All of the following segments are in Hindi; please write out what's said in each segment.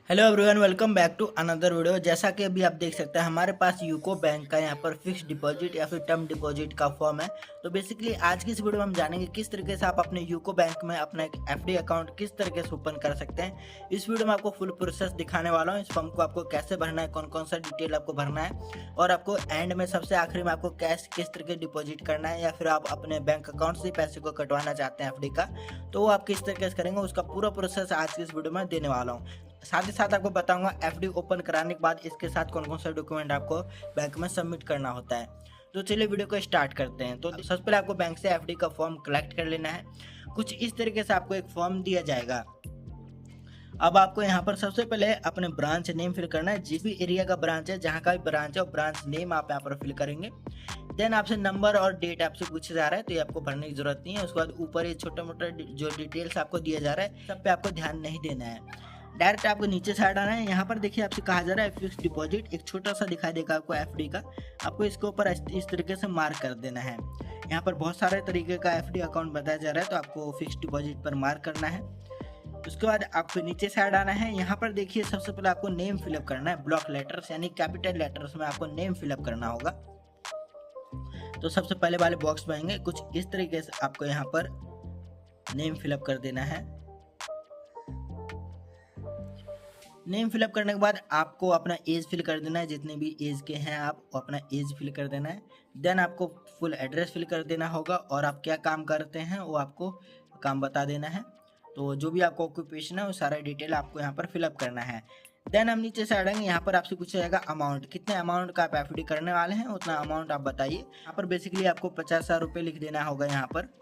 Hello everyone, welcome back to another video. जैसा कि अभी आप देख सकते हैं हमारे पास यूको बैंक का यहाँ पर फिक्स डिपॉजिट या फिर टर्म डिपॉजिट का फॉर्म है। तो बेसिकली आज की इस वीडियो में हम जानेंगे किस तरीके से आप अपने यूको बैंक में अपना एक एफडी अकाउंट किस तरीके से ओपन कर सकते हैं। इस वीडियो में आपको फुल प्रोसेस दिखाने वाला हूँ। इस फॉर्म को आपको कैसे भरना है, कौन कौन सा डिटेल आपको भरना है और आपको एंड में सबसे आखिरी में आपको कैश किस तरीके डिपॉजिट करना है, या फिर आप अपने बैंक अकाउंट से पैसे को कटवाना चाहते हैं एफडी का, तो वो आप किस तरीके से करेंगे उसका पूरा प्रोसेस आज की इस वीडियो में देने वाला हूँ। साथ ही साथ आपको बताऊंगा एफडी ओपन कराने के बाद इसके साथ कौन कौन सा डॉक्यूमेंट आपको बैंक में सबमिट करना होता है। तो चलिए वीडियो को स्टार्ट करते हैं। तो सबसे पहले आपको बैंक से एफडी का फॉर्म कलेक्ट कर लेना है। कुछ इस तरीके से आपको एक फॉर्म दिया जाएगा। अब आपको यहाँ पर सबसे पहले अपने ब्रांच नेम फिल करना है। जिस भी एरिया का ब्रांच है, जहाँ का भी ब्रांच है, वो ब्रांच नेम आप यहाँ पर फिल करेंगे। देन आपसे नंबर और डेट आपसे पूछा जा रहा है, तो ये आपको भरने की जरूरत नहीं है। उसके बाद ऊपर ये छोटा मोटा जो डिटेल्स आपको दिया जा रहा है सब पे आपको ध्यान नहीं देना है। डायरेक्ट आपको नीचे साइड आना है। यहाँ पर देखिए आपसे कहा जा रहा है फिक्स डिपॉजिट, एक छोटा सा दिखाई देगा आपको एफडी का। आपको इसके ऊपर इस तरीके से मार्क कर देना है। यहाँ पर बहुत सारे तरीके का एफडी अकाउंट बताया जा रहा है, तो आपको फिक्स डिपॉजिट पर मार्क करना है। उसके बाद आपको नीचे साइड आना है। यहाँ पर देखिए सबसे पहले आपको नेम फिलअप करना है। ब्लॉक लेटर्स यानी कैपिटल लेटर्स में आपको नेम फिलअप करना होगा। तो सबसे पहले वाले बॉक्स में आएंगे, कुछ इस तरीके से आपको यहाँ पर नेम फिलअप कर देना है। नेम फिलअप करने के बाद आपको अपना एज फिल कर देना है। जितने भी एज के हैं आप अपना एज फिल कर देना है। देन आपको फुल एड्रेस फिल कर देना होगा और आप क्या काम करते हैं वो आपको काम बता देना है। तो जो भी आपका ऑक्यूपेशन है वो सारा डिटेल आपको यहाँ पर फिलअप करना है। देन हम नीचे से आएंगे। यहाँ पर आपसे पूछा जाएगा अमाउंट, कितने अमाउंट का आप एफडी करने वाले हैं उतना अमाउंट आप बताइए। यहाँ पर बेसिकली आपको 50,000 रुपये लिख देना होगा। यहाँ पर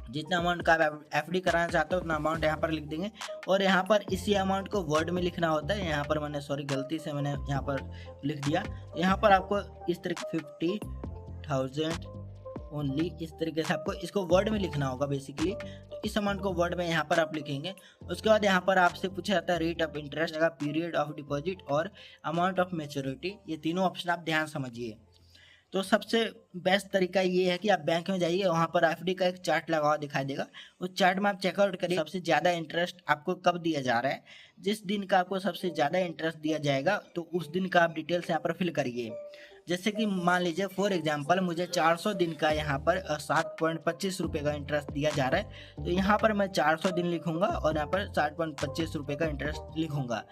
जितना अमाउंट का आप एफडी कराना चाहते हो उतना अमाउंट यहाँ पर लिख देंगे। और यहाँ पर इसी अमाउंट को वर्ड में लिखना होता है। यहाँ पर मैंने गलती से मैंने यहाँ पर लिख दिया। यहाँ पर आपको इस तरीके 50,000 ओनली, इस तरीके से आपको इसको वर्ड में लिखना होगा बेसिकली। तो इस अमाउंट को वर्ड में यहाँ पर आप लिखेंगे। उसके बाद यहाँ पर आपसे पूछा जाता है rate of interest, period of deposit और अमाउंट ऑफ मेच्योरिटी। ये तीनों ऑप्शन आप ध्यान समझिए। तो सबसे बेस्ट तरीका ये है कि आप बैंक में जाइए, वहाँ पर एफडी का एक चार्ट लगा हुआ दिखाई देगा। उस चार्ट में आप चेकआउट करिए सबसे ज़्यादा इंटरेस्ट आपको कब दिया जा रहा है। जिस दिन का आपको सबसे ज़्यादा इंटरेस्ट दिया जाएगा तो उस दिन का आप डिटेल्स यहाँ पर फिल करिए। जैसे कि मान लीजिए फॉर एग्जांपल मुझे 400 दिन का यहाँ पर 7.25 रुपये का इंटरेस्ट दिया जा रहा है। तो यहाँ पर मैं 400 दिन लिखूंगा और यहाँ पर 7.25 रुपये का इंटरेस्ट लिखूंगा।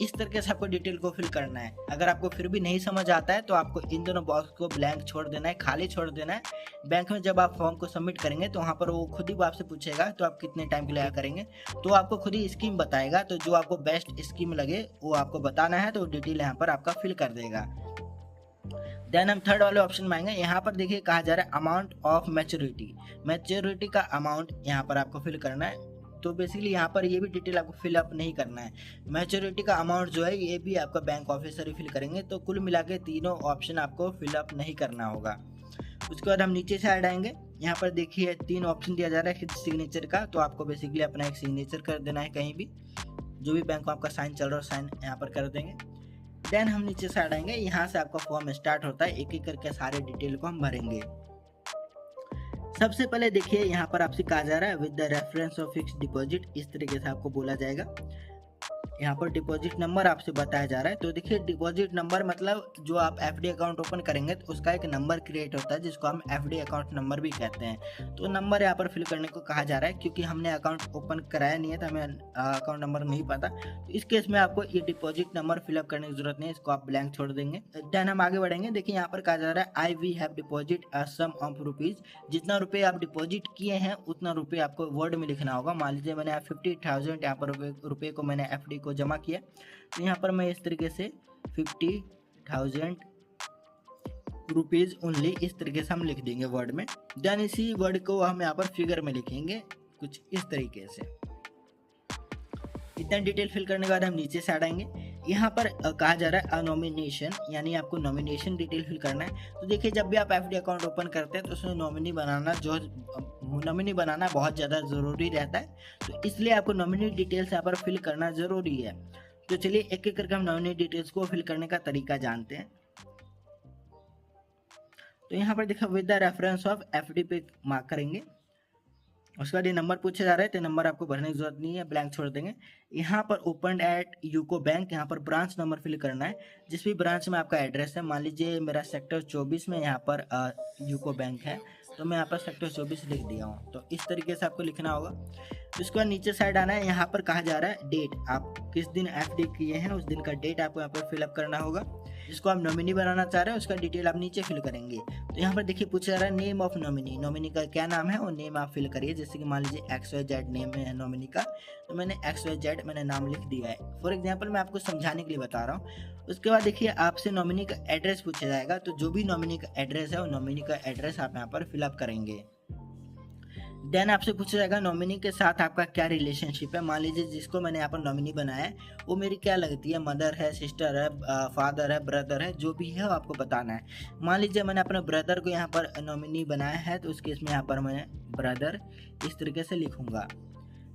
इस तरीके से आपको डिटेल को फिल करना है। अगर आपको फिर भी नहीं समझ आता है तो आपको इन दोनों बॉक्स को ब्लैंक छोड़ देना है, खाली छोड़ देना है। बैंक में जब आप फॉर्म को सबमिट करेंगे तो वहाँ पर वो खुद ही आपसे पूछेगा तो आप कितने टाइम के लिए करेंगे, तो आपको खुद ही स्कीम बताएगा। तो जो आपको बेस्ट स्कीम लगे वो आपको बताना है, तो डिटेल यहाँ पर आपका फिल कर देगा। देन हम थर्ड वाले ऑप्शन में आएंगे। यहाँ पर देखिए कहा जा रहा है अमाउंट ऑफ मैच्योरिटी। मैच्योरिटी का अमाउंट यहाँ पर आपको फिल करना है। तो बेसिकली यहाँ पर ये भी डिटेल आपको फिलअप नहीं करना है। मैच्योरिटी का अमाउंट जो है ये भी आपका बैंक ऑफिसर ही फिल करेंगे। तो कुल मिला के तीनों ऑप्शन आपको फिलअप नहीं करना होगा। उसके बाद हम नीचे से ऐड आएंगे। यहाँ पर देखिए 3 ऑप्शन दिया जा रहा है सिग्नेचर का। तो आपको बेसिकली अपना एक सिग्नेचर कर देना है, कहीं भी जो भी बैंक में आपका साइन चल रहा है साइन यहाँ पर कर देंगे। देन हम नीचे से आएंगे। यहाँ से आपका फॉर्म स्टार्ट होता है, एक एक करके सारे डिटेल को हम भरेंगे। सबसे पहले देखिए यहाँ पर आपसे कहा जा रहा है with the reference of fix deposit, इस तरीके से आपको बोला जाएगा। यहाँ पर डिपॉजिट नंबर आपसे बताया जा रहा है। तो देखिए डिपॉजिट नंबर मतलब जो आप एफडी अकाउंट ओपन करेंगे तो उसका एक नंबर क्रिएट होता है जिसको हम एफडी अकाउंट नंबर भी कहते हैं। तो नंबर यहाँ पर फिल करने को कहा जा रहा है, क्योंकि हमने अकाउंट ओपन कराया नहीं है तो हमें अकाउंट नंबर नहीं पता। तो इस केस में आपको ये डिपॉजिट नंबर फिलअप करने की जरूरत नहीं है, इसको आप ब्लैंक छोड़ देंगे। देन हम आगे बढ़ेंगे। देखिए यहाँ पर कहा जा रहा है I we have deposit a sum of rupees. जितना रुपये आप डिपॉजिट किए हैं उतना रुपये आपको वर्ड में लिखना होगा। मान लीजिए मैंने 50,000 यहाँ पर रुपये को मैंने एफडी को जमा किया, तो यहाँ पर मैं इस तरीके से 50,000 रुपीज ओनली इस तरीके से हम लिख देंगे वर्ड में। देन इसी वर्ड को हम यहाँ पर फिगर में लिखेंगे कुछ इस तरीके से। इतना डिटेल फिल करने के बाद हम नीचे से आएंगे। यहाँ पर कहा जा रहा है नॉमिनेशन, यानी आपको नॉमिनेशन डिटेल फिल करना है। तो देखिए जब भी आप एफडी अकाउंट ओपन करते हैं तो उसमें नॉमिनी बनाना बहुत ज़्यादा ज़रूरी रहता है। तो इसलिए आपको नॉमिनी डिटेल्स यहाँ पर फिल करना ज़रूरी है। तो चलिए एक एक करके हम नॉमिनी डिटेल्स को फिल करने का तरीका जानते हैं। तो यहाँ पर देखा with the reference of FD पे मार्क करेंगे। उसके बाद ये नंबर पूछे जा रहे हैं, तो नंबर आपको भरने की जरूरत नहीं है, ब्लैंक छोड़ देंगे। यहाँ पर ओपन एट यूको बैंक, यहाँ पर ब्रांच नंबर फिल करना है, जिस भी ब्रांच में आपका एड्रेस है। मान लीजिए मेरा सेक्टर 24 में यहाँ पर यूको बैंक है, तो मैं यहाँ पर सेक्टर 24 लिख दिया हूँ। तो इस तरीके से आपको लिखना होगा। उसके बाद नीचे साइड आना है, यहाँ पर कहा जा रहा है डेट, आप किस दिन एफडी किए हैं उस दिन का डेट आपको यहाँ पर फिलअप करना होगा। जिसको आप नॉमिनी बनाना चाह रहे हैं उसका डिटेल आप नीचे फिल करेंगे। तो यहाँ पर देखिए पूछा जा रहा है नेम ऑफ नॉमिनी, नॉमिनी का क्या नाम है वो नेम आप फिल करिए। जैसे कि मान लीजिए XYZ नेम है नॉमिनी का, तो मैंने XYZ मैंने नाम लिख दिया है। फॉर एग्जाम्पल मैं आपको समझाने के लिए बता रहा हूँ। उसके बाद देखिए आपसे नॉमिनी का एड्रेस पूछा जाएगा, तो जो भी नॉमिनी का एड्रेस है वो नॉमिनी का एड्रेस आप यहाँ पर फिलअप करेंगे। देन आपसे पूछा जाएगा नॉमिनी के साथ आपका क्या रिलेशनशिप है। मान लीजिए जिसको मैंने यहाँ पर नॉमिनी बनाया है वो मेरी क्या लगती है, मदर है, सिस्टर है, फादर है, ब्रदर है, जो भी है वो आपको बताना है। मान लीजिए मैंने अपने ब्रदर को यहाँ पर नॉमिनी बनाया है, तो उस केस में यहाँ पर मैं ब्रदर इस तरीके से लिखूंगा।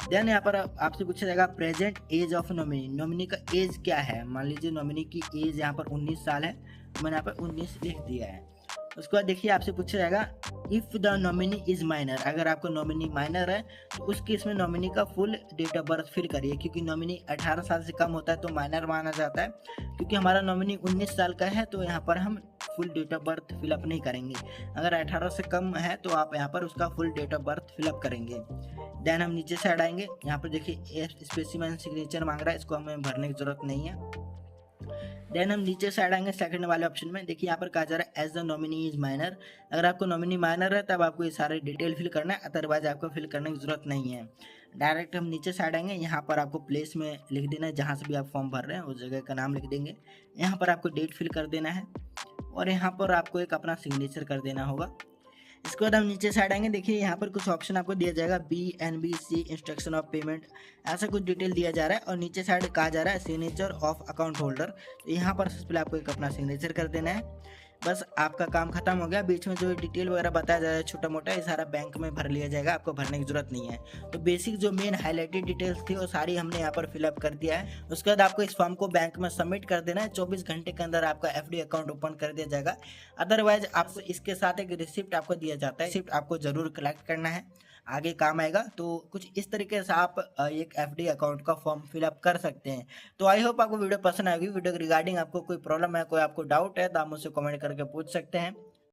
देन यहाँ पर आपसे पूछा जाएगा present age of nominee, nominee का एज क्या है। मान लीजिए नॉमिनी की एज यहाँ पर 19 साल है, तो मैंने यहाँ पर 19 लिख दिया है। उसके बाद देखिए आपसे पूछा जाएगा if the nominee is minor, अगर आपका नॉमिनी माइनर है तो उस केस में नॉमिनी का full date of birth fill करिए, क्योंकि नॉमिनी 18 साल से कम होता है तो माइनर माना जाता है। क्योंकि हमारा नॉमिनी 19 साल का है तो यहाँ पर हम full date of birth fill up नहीं करेंगे। अगर 18 से कम है तो आप यहाँ पर उसका full date of birth fill up करेंगे। देन हम नीचे साइड आएंगे, यहाँ पर देखिए स्पेसिमेन सिग्नेचर मांग रहा है, इसको हमें भरने की जरूरत नहीं है। देन हम नीचे साइड आएंगे सेकंड वाले ऑप्शन में, देखिए यहाँ पर कहा जा रहा है as the nominee is minor, अगर आपको नॉमिनी माइनर है तब आपको ये सारे डिटेल फिल करना है, अदरवाइज आपको फिल करने की जरूरत नहीं है। डायरेक्ट हम नीचे साइड आएंगे, यहाँ पर आपको प्लेस में लिख देना है जहाँ से भी आप फॉर्म भर रहे हैं उस जगह का नाम लिख देंगे। यहाँ पर आपको डेट फिल कर देना है और यहाँ पर आपको एक अपना सिग्नेचर कर देना होगा। इसके बाद हम नीचे साइड आएंगे, देखिए यहाँ पर कुछ ऑप्शन आपको दिया जाएगा BNBC इंस्ट्रक्शन ऑफ पेमेंट, ऐसा कुछ डिटेल दिया जा रहा है। और नीचे साइड कहा जा रहा है सिग्नेचर ऑफ अकाउंट होल्डर, तो यहाँ पर सबसे पहले आपको एक अपना सिग्नेचर कर देना है। बस आपका काम खत्म हो गया। बीच में जो डिटेल वगैरह बताया जा रहा है छोटा मोटा, ये सारा बैंक में भर लिया जाएगा, आपको भरने की जरूरत नहीं है। तो बेसिक जो मेन हाईलाइटेड डिटेल्स थी वो सारी हमने यहाँ पर फिलअप कर दिया है। उसके बाद आपको इस फॉर्म को बैंक में सबमिट कर देना है, 24 घंटे के अंदर आपका FD अकाउंट ओपन कर दिया जाएगा। अदरवाइज आपको इसके साथ एक रिसिप्ट आपको दिया जाता है, रिसिप्ट आपको जरूर कलेक्ट करना है, आगे काम आएगा। तो कुछ इस तरीके से आप एक FD अकाउंट का फॉर्म फिलअप कर सकते हैं। तो आई होप आपको वीडियो पसंद आएगी। वीडियो के रिगार्डिंग आपको कोई प्रॉब्लम है, कोई आपको डाउट है तो आप मुझसे कमेंट करके पूछ सकते हैं।